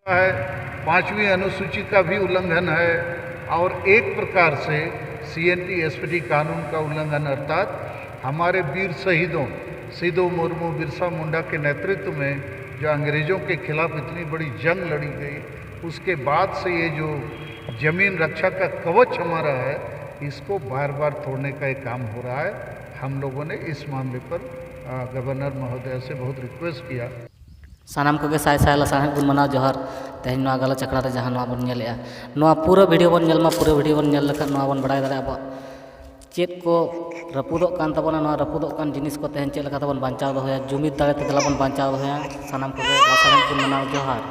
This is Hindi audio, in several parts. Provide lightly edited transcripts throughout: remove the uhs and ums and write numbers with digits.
है, पांचवी अनुसूची का भी उल्लंघन है और एक प्रकार से CNT SPD कानून का उल्लंघन, अर्थात हमारे वीर शहीदों सिद्धू मुर्मू, बिरसा मुंडा के नेतृत्व में जो अंग्रेज़ों के खिलाफ इतनी बड़ी जंग लड़ी गई, उसके बाद से ये जो जमीन रक्षा का कवच हमारा है, इसको बार बार तोड़ने का एक काम हो रहा है। हम लोगों ने इस मामले पर गवर्नर महोदय से बहुत रिक्वेस्ट किया। सानाम को साय साय लासाहेब बुन मना जोहार तेहन नवा गाला चक्रा रे जहां नवा बन नेलेआ नवा पूरा वीडियो बन नेलमा पूरा वीडियो बन नेल लखा नवा बन बड़ाय दारे अब चेत को रपुदोग कान तबना नवा रपुदोग कान जिनिस को तेहन चेत लखा तबन बांचाव दोया जुमिद दारे ते दला बन बांचाव दोया सानाम को लासाहेब बुन मना जोहार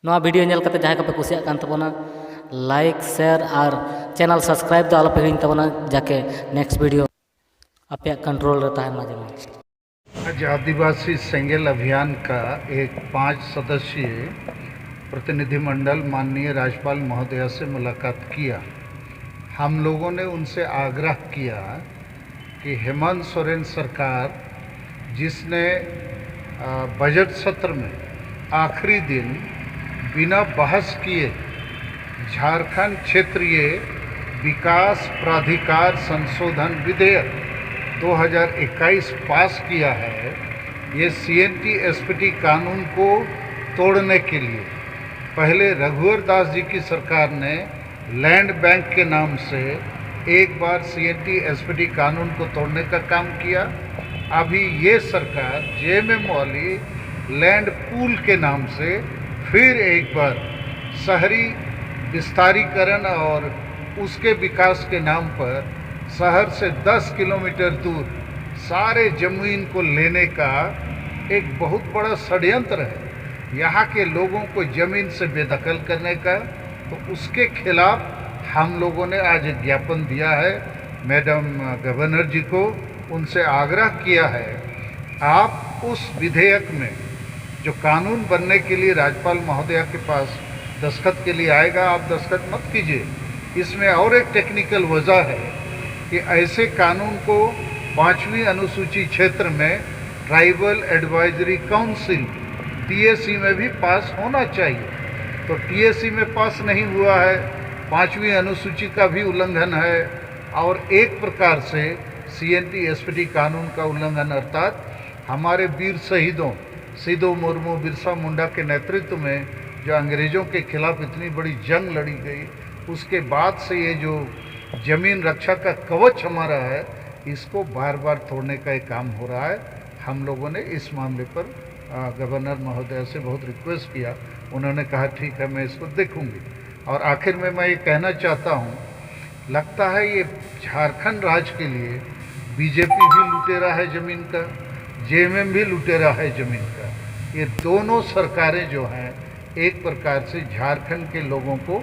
नवा वीडियो नेल कते जहां को पे कुसिया कान तबना लाइक शेयर और चैनल सब्सक्राइब दो आलो पे हिन तबना जाके नेक्स्ट वीडियो आपे कंट्रोल रहता है माजे में। आज आदिवासी सेंगेल अभियान का एक 5 सदस्यीय प्रतिनिधिमंडल माननीय राज्यपाल महोदया से मुलाकात किया। हम लोगों ने उनसे आग्रह किया कि हेमंत सोरेन सरकार, जिसने बजट सत्र में आखिरी दिन बिना बहस किए झारखंड क्षेत्रीय विकास प्राधिकार संशोधन विधेयक 2021 पास किया है, ये CNT SPD कानून को तोड़ने के लिए पहले रघुवर दास जी की सरकार ने लैंड बैंक के नाम से एक बार CNT SPD कानून को तोड़ने का काम किया। अभी ये सरकार JMM वाली लैंड पूल के नाम से फिर एक बार शहरी विस्तारीकरण और उसके विकास के नाम पर शहर से 10 किलोमीटर दूर सारे ज़मीन को लेने का एक बहुत बड़ा षड्यंत्र है, यहाँ के लोगों को ज़मीन से बेदखल करने का। तो उसके खिलाफ हम लोगों ने आज एक ज्ञापन दिया है मैडम गवर्नर जी को, उनसे आग्रह किया है आप उस विधेयक में जो कानून बनने के लिए राज्यपाल महोदया के पास दस्तखत के लिए आएगा, आप दस्तखत मत कीजिए। इसमें और एक टेक्निकल वजह है कि ऐसे कानून को 5वीं अनुसूची क्षेत्र में ट्राइबल एडवाइजरी काउंसिल TAC में भी पास होना चाहिए। तो TAC में पास नहीं हुआ है, 5वीं अनुसूची का भी उल्लंघन है और एक प्रकार से CNT SPD कानून का उल्लंघन, अर्थात हमारे वीर शहीदों सिद्धू मुर्मू, बिरसा मुंडा के नेतृत्व में जो अंग्रेज़ों के खिलाफ इतनी बड़ी जंग लड़ी गई, उसके बाद से ये जो जमीन रक्षा का कवच हमारा है, इसको बार बार तोड़ने का एक काम हो रहा है। हम लोगों ने इस मामले पर गवर्नर महोदय से बहुत रिक्वेस्ट किया। उन्होंने कहा ठीक है, मैं इसको देखूंगी। और आखिर में मैं ये कहना चाहता हूँ, लगता है ये झारखंड राज्य के लिए BJP भी लुटेरा है ज़मीन का, JMM भी लुटेरा है ज़मीन का। ये दोनों सरकारें जो हैं एक प्रकार से झारखंड के लोगों को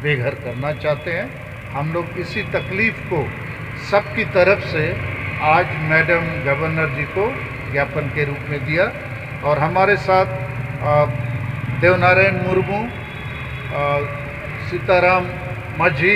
बेघर करना चाहते हैं। हम लोग इसी तकलीफ़ को सबकी तरफ से आज मैडम गवर्नर जी को ज्ञापन के रूप में दिया। और हमारे साथ देवनारायण मुर्मू, सीताराम माझी,